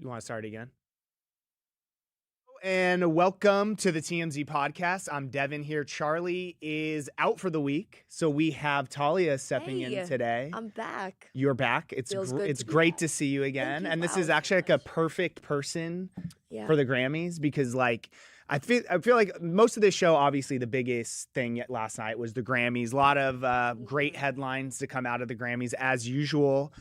You want to start again? And welcome to the TMZ podcast. I'm Devin here. Charlie is out for the week, so we have Talia stepping in today. I'm back. You're back. It's great to see you again. And this is actually like a perfect person for the Grammys because I feel like most of this show, obviously the biggest thing last night was the Grammys. A lot of great headlines to come out of the Grammys as usual.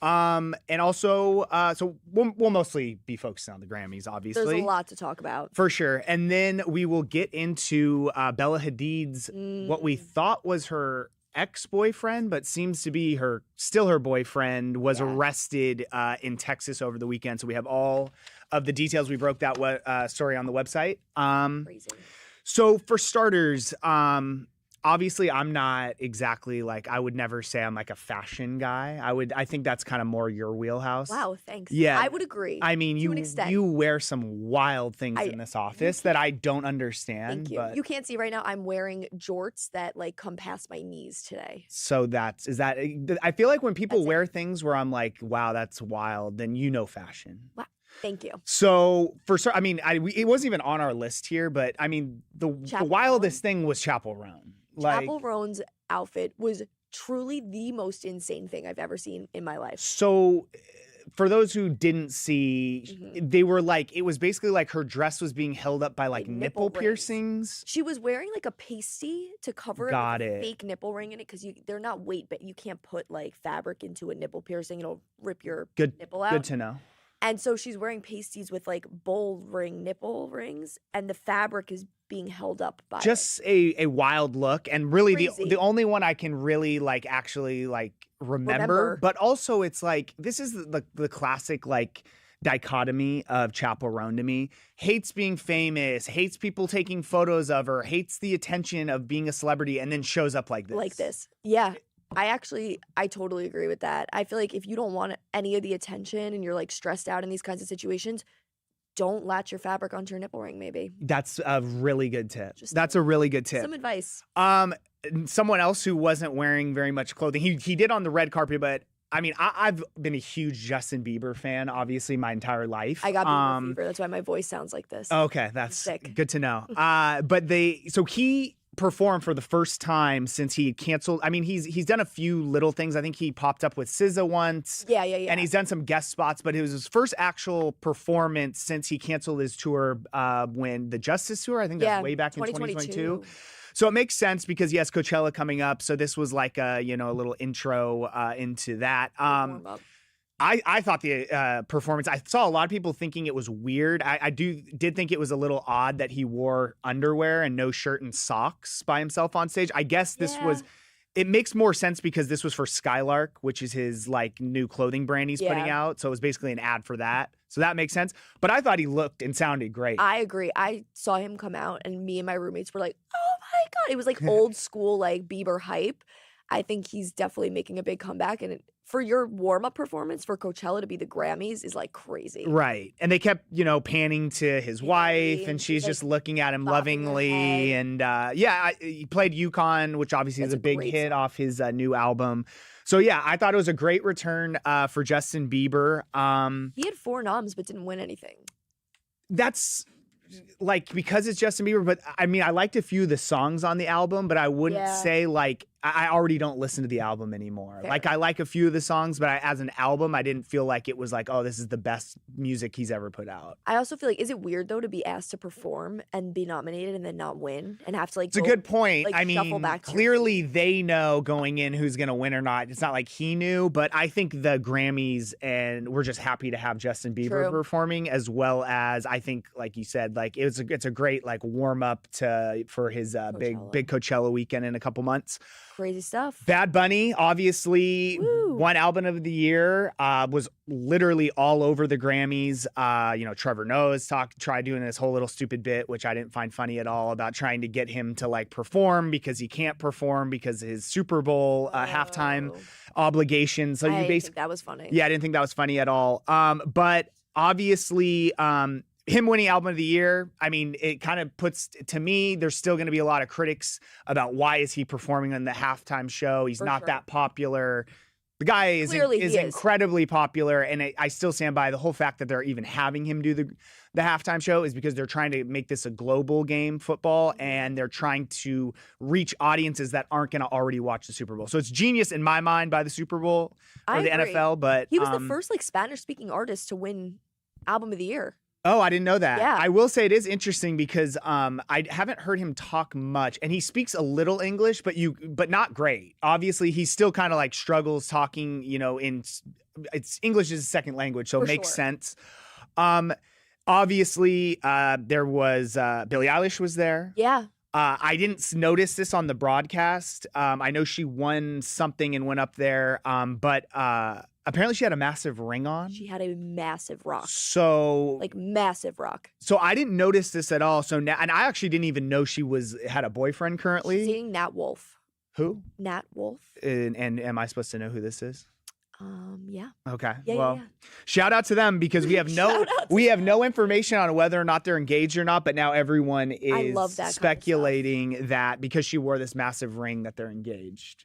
And also, so we'll mostly be focusing on the Grammys, obviously. There's a lot to talk about. For sure. And then we will get into Bella Hadid's, what we thought was her ex-boyfriend, but seems to be still her boyfriend, was arrested in Texas over the weekend. So we have all of the details. We broke that story on the website. Crazy. So for starters, obviously, I'm not exactly I would never say I'm like a fashion guy. I think that's kind of more your wheelhouse. Wow, thanks. Yeah. I would agree. I mean, you wear some wild things in this office that I don't understand. Thank you. But you can't see right now. I'm wearing jorts that come past my knees today. So I feel like when people wear things where I'm like, wow, that's wild, then you know fashion. Wow. Thank you. So it wasn't even on our list here, but I mean, the wildest thing was Chappell Roan. Chappell Roan's outfit was truly the most insane thing I've ever seen in my life. So for those who didn't see, they were it was basically her dress was being held up by nipple piercings. She was wearing a pasty to cover it with a fake nipple ring in it because they're not weight, but you can't put fabric into a nipple piercing. It'll rip your nipple out. Good to know. And so she's wearing pasties with bull ring nipple rings, and the fabric is being held up by just a wild look, and really the only one I can really actually remember. But also it's this is the classic dichotomy of Chappell Roan to me. Hates being famous, hates people taking photos of her, hates the attention of being a celebrity, and then shows up like this. Yeah. I totally agree with that. I feel like if you don't want any of the attention and you're stressed out in these kinds of situations, don't latch your fabric onto your nipple ring, maybe. That's a really good tip. That's a really good tip. Some advice. Someone else who wasn't wearing very much clothing, he did on the red carpet, but I mean, I've been a huge Justin Bieber fan, obviously, my entire life. I got Bieber fever. That's why my voice sounds like this. Okay, that's good to know. So he performed for the first time since he canceled. I mean, he's done a few little things. I think he popped up with SZA once. Yeah. And he's done some guest spots, but it was his first actual performance since he canceled his tour when the Justice Tour, I think that was way back in 2022. So it makes sense because he has Coachella coming up. So this was a little intro into that. I thought the performance, I saw a lot of people thinking it was weird. I did think it was a little odd that he wore underwear and no shirt and socks by himself on stage. I guess it makes more sense because this was for Skylark, which is his new clothing brand he's putting out. So it was basically an ad for that. So that makes sense. But I thought he looked and sounded great. I agree. I saw him come out and me and my roommates were like, oh my God. It was old school Bieber hype. I think he's definitely making a big comeback, and for your warm-up performance for Coachella to be the Grammys is crazy. Right. And they kept, panning to his wife, and she's just looking at him lovingly. And he played Yukon, which obviously is a big hit off his new album. So yeah, I thought it was a great return for Justin Bieber. He had 4 noms but didn't win anything. That's because it's Justin Bieber, but I mean, I liked a few of the songs on the album, but I wouldn't say I already don't listen to the album anymore. Fair. I like a few of the songs, but as an album, I didn't feel like it was oh, this is the best music he's ever put out. I also feel is it weird though to be asked to perform and be nominated and then not win and have to It's a good point. I mean, clearly they know going in who's going to win or not. It's not like he knew, but I think the Grammys and we're just happy to have Justin Bieber performing, as well as I think, like you said, it's a great warm up for his big Coachella weekend in a couple months. Crazy stuff. Bad Bunny, obviously, won Album of the Year, was literally all over the Grammys. Trevor Noah has tried doing this whole little stupid bit, which I didn't find funny at all, about trying to get him to perform because he can't perform because of his Super Bowl halftime obligation. So I didn't think that was funny. Yeah, I didn't think that was funny at all. But obviously, him winning Album of the Year, I mean, it kind of puts, to me, there's still going to be a lot of critics about why is he performing on the halftime show. He's not that popular. The guy is Clearly he is. incredibly popular, and I still stand by the whole fact that they're even having him do the halftime show is because they're trying to make this a global game, football, and they're trying to reach audiences that aren't going to already watch the Super Bowl. So it's genius in my mind by the Super Bowl or the NFL, but he was the first like Spanish-speaking artist to win Album of the Year. Oh, I didn't know that. Yeah. I will say it is interesting because I haven't heard him talk much, and he speaks a little English, but not great. Obviously, he still kind of like struggles talking, it's English is his second language, so it makes sense. Obviously, there was Billie Eilish was there. Yeah. I didn't notice this on the broadcast. I know she won something and went up there, but apparently she had a massive ring on. She had a massive rock. So massive rock. So I didn't notice this at all. So now, and I actually didn't even know she had a boyfriend currently. She's dating Nat Wolff. Who? Nat Wolff. And am I supposed to know who this is? Yeah. Okay. Yeah, well, yeah. Shout out to them because we have no information on whether or not they're engaged or not, but now everyone is speculating that because she wore this massive ring that they're engaged.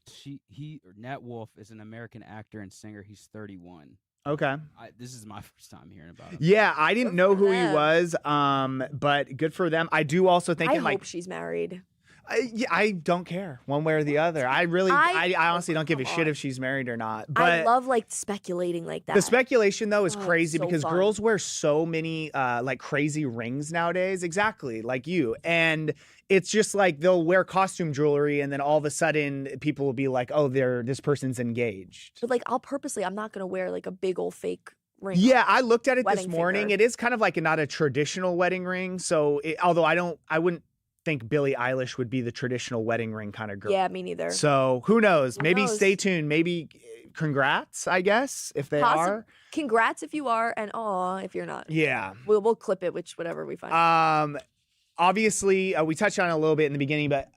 Nat Wolff is an American actor and singer. He's 31. Okay. This is my first time hearing about him. Yeah, I didn't know who he was, but good for them. I do also think I hope she's married. I don't care one way or the other. I honestly don't give a shit if she's married or not. But I love speculating like that. The speculation though is crazy because fun. Girls wear so many crazy rings nowadays. Exactly, like you. And it's just like they'll wear costume jewelry and then all of a sudden people will be like, "Oh, this person's engaged." But I'm not going to wear a big old fake ring. Yeah, I looked at it this morning. It is kind of not a traditional wedding ring. So although I wouldn't think Billie Eilish would be the traditional wedding ring kind of girl. Yeah, me neither. So who knows? Maybe stay tuned. Maybe congrats, I guess, if they are. Congrats if you are, and if you're not. Yeah. We'll clip it, whatever we find. Obviously, we touched on it a little bit in the beginning, but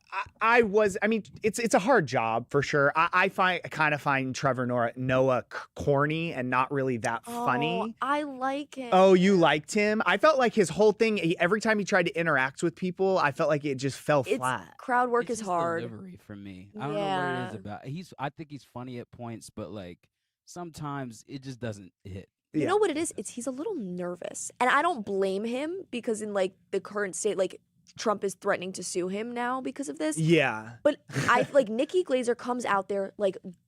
it's a hard job for sure. I kind of find Trevor Noah corny and not really that funny. I like him. Oh, you liked him? I felt like his whole thing, every time he tried to interact with people, I felt like it just fell flat. Crowd work is hard. Delivery for me. I don't know what it is about. I think he's funny at points, but sometimes it just doesn't hit. You know what it is? He's a little nervous. And I don't blame him because in the current state, Trump is threatening to sue him now because of this. Yeah. But Nikki Glaser comes out there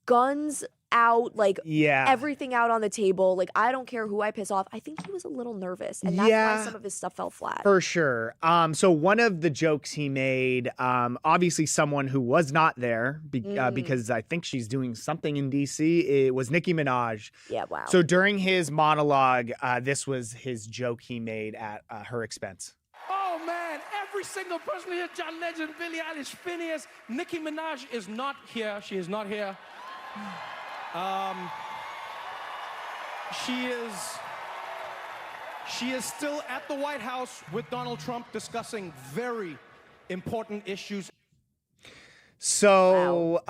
guns out, everything out on the table. I don't care who I piss off. I think he was a little nervous. And that's why some of his stuff fell flat. For sure. So one of the jokes he made, obviously someone who was not there because I think she's doing something in D.C., it was Nicki Minaj. Yeah, wow. So during his monologue, this was his joke he made at her expense. Oh, man, every single person here, John Legend, Billie Eilish, Phineas, Nicki Minaj is not here. She is not here. She is still at the White House with Donald Trump discussing very important issues. So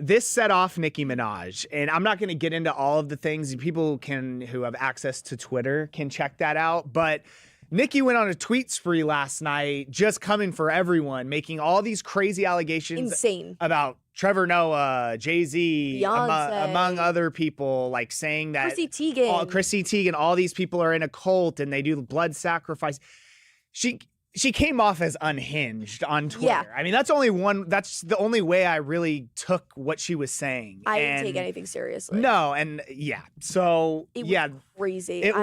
this set off Nicki Minaj, and I'm not going to get into all of the things. People who have access to Twitter can check that out, but Nicki went on a tweet spree last night, just coming for everyone, making all these crazy allegations about Trevor Noah, Jay-Z, among other people, saying that Chrissy Teigen, all these people are in a cult and they do blood sacrifice. She came off as unhinged on Twitter. Yeah. I mean, that's the only way I really took what she was saying. I didn't take anything seriously. No, and so it was crazy.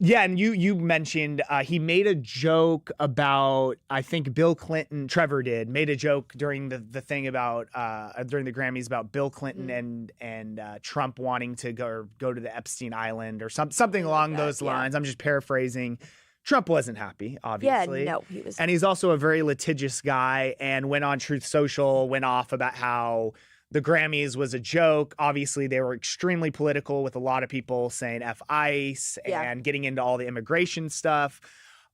Yeah, and you mentioned he made a joke about, I think Bill Clinton, Trevor made a joke during the thing about, during the Grammys about Bill Clinton and Trump wanting to go to the Epstein Island or something along those lines. I'm just paraphrasing. Trump wasn't happy, obviously. Yeah, no, he was. And he's also a very litigious guy and went on Truth Social, went off about how the Grammys was a joke. Obviously, they were extremely political with a lot of people saying F ICE and getting into all the immigration stuff.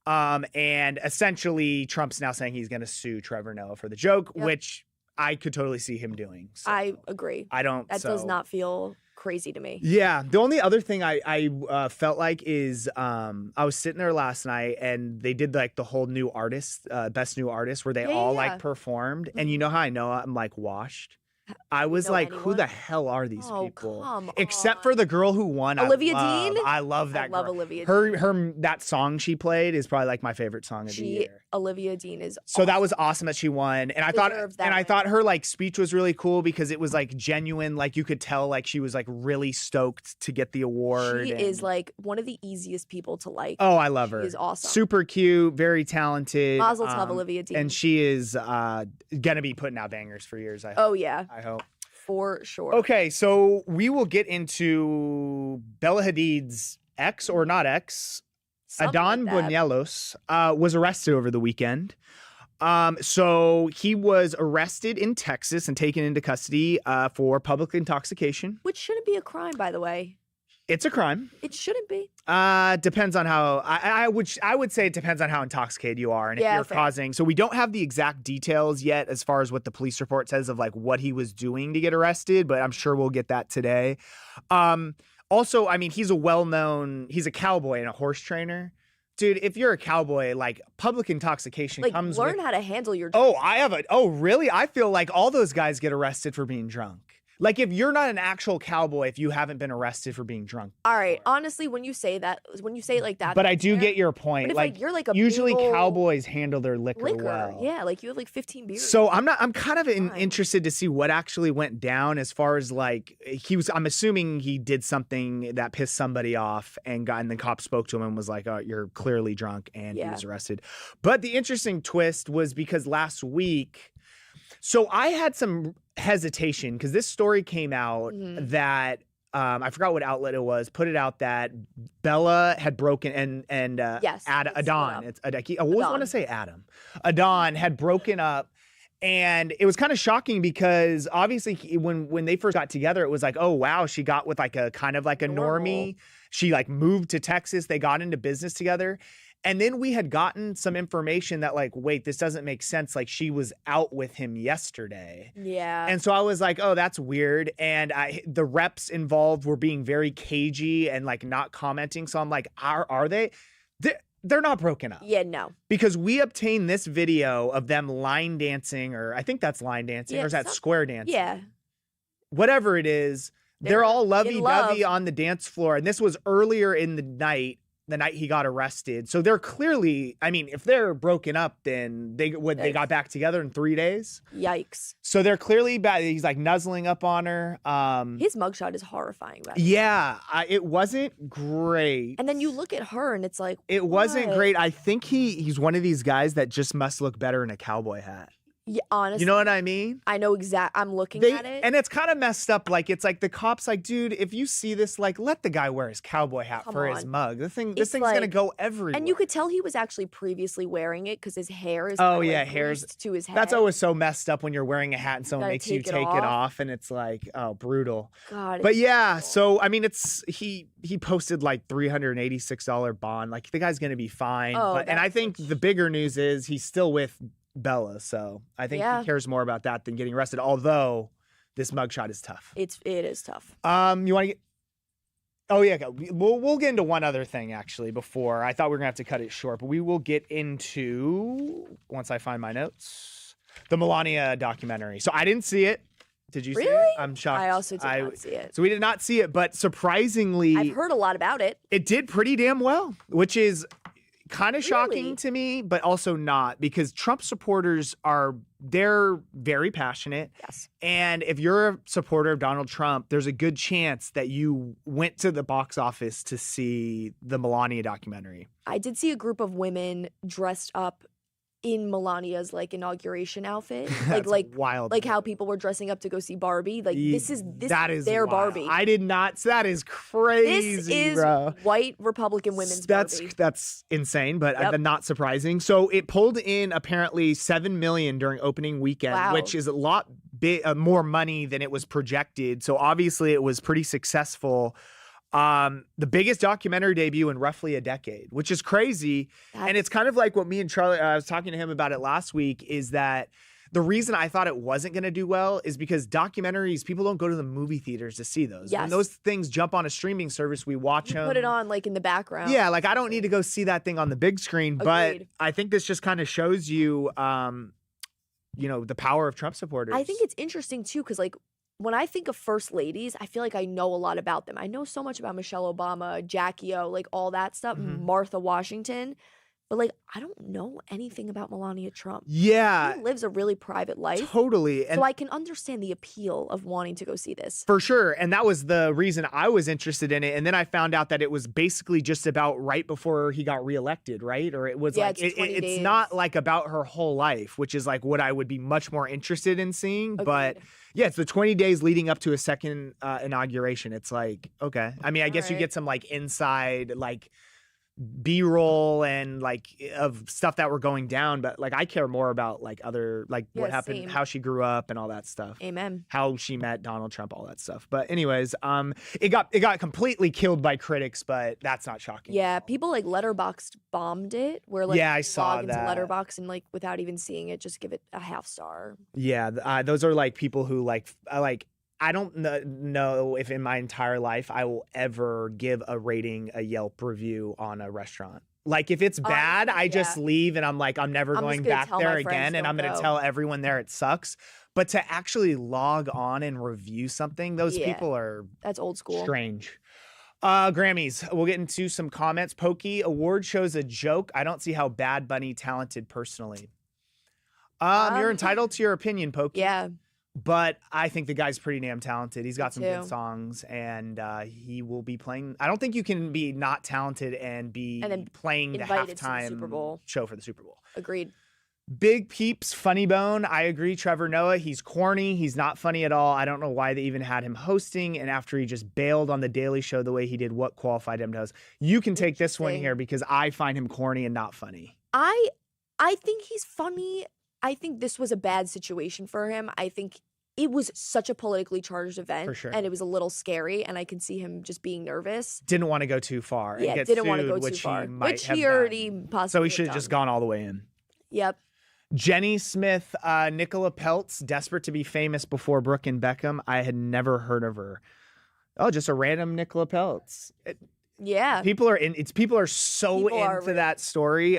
And essentially, Trump's now saying he's going to sue Trevor Noah for the joke, which I could totally see him doing. So I agree. That does not feel crazy to me. Yeah. The only other thing I felt like is I was sitting there last night and they did the whole new artist, best new artist, where they all performed. And you know how I know I'm washed? I was know like, anyone? who the hell are these people? Come Except on. for the girl who won. Olivia Dean? I love that I love girl. Olivia Her that song she played is probably like my favorite song of the year. Olivia Dean is so that was awesome that she won. And I thought her like speech was really cool because it was like genuine, like you could tell like she was like really stoked to get the award. She is like one of the easiest people to like. Oh, I love her. She is awesome. Super cute, very talented. Mazel tov, Olivia Dean. And she is gonna be putting out bangers for years, I hope. Oh yeah. I hope. For sure. Okay, so we will get into Bella Hadid's ex or not ex, Adon Buñuelos, was arrested over the weekend. So he was arrested in Texas and taken into custody for public intoxication. Which shouldn't be a crime, by the way. It's a crime. It shouldn't be. Depends on how I would say it depends on how intoxicated you are and if you're causing. So we don't have the exact details yet as far as what the police report says of like what he was doing to get arrested, but I'm sure we'll get that today. Also, I mean, he's a cowboy and a horse trainer. Dude, if you're a cowboy, like public intoxication like, comes learn with, how to handle your drink. Really? I feel like all those guys get arrested for being drunk. Like, if you're not an actual cowboy, if you haven't been arrested for being drunk. All right. Honestly, when you say it like that. But I do get your point. But if, like you're like a usually cowboys handle their liquor well. Yeah, like you have like 15 beers. So I'm kind of interested to see what actually went down as far as like I'm assuming he did something that pissed somebody off and the cop spoke to him and was like, oh, you're clearly drunk, and he was arrested. But the interesting twist was because last week, so I had some hesitation because this story came out that I forgot what outlet it was, put it out that Bella had broken and Adon. I always want to say Adam. Adon had broken up. And it was kind of shocking because obviously when they first got together, it was like, oh, wow, she got with like a kind of like a normie. She like moved to Texas. They got into business together. And then we had gotten some information that like, wait, this doesn't make sense. Like she was out with him yesterday. Yeah. And so I was like, oh, that's weird. And the reps involved were being very cagey and like not commenting. So I'm like, are they? They're not broken up. Yeah, no. Because we obtained this video of them line dancing, or I think that's line dancing, or is that square dancing? Yeah. Whatever it is, they're all lovey-dovey on the dance floor. And this was earlier in the night he got arrested. So they're clearly, I mean, if they're broken up, then they got back together in 3 days. Yikes. So they're clearly bad. He's like nuzzling up on her. His mugshot is horrifying. Yeah, it wasn't great. And then you look at her and it's like, it wasn't great. I think he's one of these guys that just must look better in a cowboy hat. Yeah, honestly. You know what I mean? I know I'm looking at it. And it's kind of messed up. Like, it's like the cop's like, dude, if you see this, like, let the guy wear his cowboy hat his mug. This thing's like, going to go everywhere. And you could tell he was actually previously wearing it because his hair is hair's to his head. That's always so messed up when you're wearing a hat and someone makes you take it off. And it's like, oh, brutal. God. But yeah, so, I mean, he posted like $386 bond. Like, the guy's going to be fine. And I think the bigger news is he's still with Bella, so I think he cares more about that than getting arrested, although this mugshot is tough. It is tough. You want to get we'll get into one other thing actually before. I thought we were gonna have to cut it short, but we will get into, once I find my notes, the Melania documentary. So I didn't see it. Did you see it? I'm shocked. I also did not see it. So we did not see it, but surprisingly, I've heard a lot about it. It did pretty damn well, which is kind of shocking to me, but also not, because Trump supporters they're very passionate. Yes. And if you're a supporter of Donald Trump, there's a good chance that you went to the box office to see the Melania documentary. I did see a group of women dressed up in Melania's like inauguration outfit, like wild, like how people were dressing up to go see Barbie. Like this is their wild. Barbie. I did not. That is crazy. This is bro. White Republican women's Barbie. That's insane, but not surprising. So it pulled in apparently $7 million during opening weekend, which is a lot more money than it was projected. So obviously it was pretty successful. The biggest documentary debut in roughly a decade, which is crazy. And it's kind of like what me and Charlie, I was talking to him about it last week, is that the reason I thought it wasn't going to do well is because documentaries, people don't go to the movie theaters to see those. Yes. When those things jump on a streaming service, we watch them. Put it on like in the background. Yeah, like I don't need to go see that thing on the big screen. Agreed. But I think this just kind of shows you the power of Trump supporters. I think it's interesting too, because like when I think of first ladies, I feel like I know a lot about them. I know so much about Michelle Obama, Jackie O, like all that stuff, Martha Washington. But like, I don't know anything about Melania Trump. Yeah. She lives a really private life. Totally. And so I can understand the appeal of wanting to go see this. For sure. And that was the reason I was interested in it. And then I found out that it was basically just about right before he got reelected, right? Or it was like, it's not like about her whole life, which is like what I would be much more interested in seeing. Agreed. But yeah, it's the 20 days leading up to a second inauguration. It's like, okay. I mean, I guess you get some like inside, like, B-roll and like of stuff that were going down, but like I care more about like other like what happened, how she grew up and all that stuff. Amen. How she met Donald Trump, all that stuff. But anyways, it got completely killed by critics, but that's not shocking. Yeah, people like Letterboxd bombed it, where like I saw log into that. Letterboxd and like without even seeing it, just give it a half star. Yeah, those are like people who like I don't know if in my entire life I will ever give a rating, a Yelp review on a restaurant. Like if it's bad, I just leave and I'm like, I'm never going back there again. And I'm going to tell everyone there it sucks. But to actually log on and review something, those people are that's old school. Strange. Grammys. We'll get into some comments. Pokey, award show's a joke. I don't see how Bad Bunny talented personally. You're entitled to your opinion, Pokey. Yeah. But I think the guy's pretty damn talented. He's got some good songs, and he will be playing. I don't think you can be not talented and then playing the halftime Super Bowl show for the Super Bowl. Agreed. Big Peeps, Funny Bone. I agree. Trevor Noah, he's corny. He's not funny at all. I don't know why they even had him hosting. And after he just bailed on the Daily Show the way he did, what qualified him to host? You can take this one here because I find him corny and not funny. I think he's funny. I think this was a bad situation for him. I think it was such a politically charged event, for sure. And it was a little scary, and I can see him just being nervous. Didn't want to go too far. Yeah, and get didn't sued, want to go too far, which he already possibly. So he should have just gone all the way in. Yep. Jenny Smith, Nicola Peltz, desperate to be famous before Brooke and Beckham. I had never heard of her. Oh, just a random Nicola Peltz. Yeah. People are so into that story.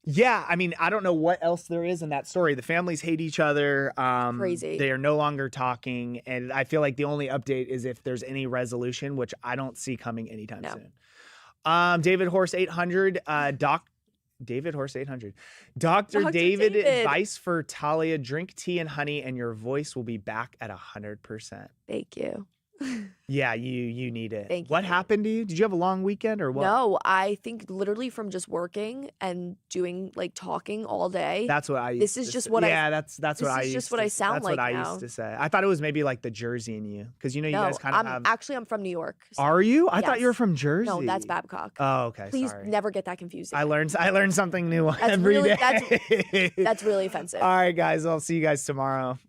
Yeah, I mean, I don't know what else there is in that story. The families hate each other. Crazy. They are no longer talking. And I feel like the only update is if there's any resolution, which I don't see coming anytime soon. David Horse 800, David Horse 800. Dr. David, advice for Talia, drink tea and honey and your voice will be back at 100%. Thank you. Yeah, you need it. Thank you. What happened to you? Did you have a long weekend or what? No, I think literally from just working and doing like talking all day. That's what I used This is to just say. what Yeah, I that's what I used to just what I sound That's like what I now. used to say. I thought it was maybe like the Jersey in you because you guys kind of have. Actually, I'm from New York. So. Are you? I thought Yes. you were from Jersey. No, that's Babcock. Oh, okay. Please sorry. never get that confused. I learned something new That's every really, day. That's really offensive. All right, guys. I'll see you guys tomorrow.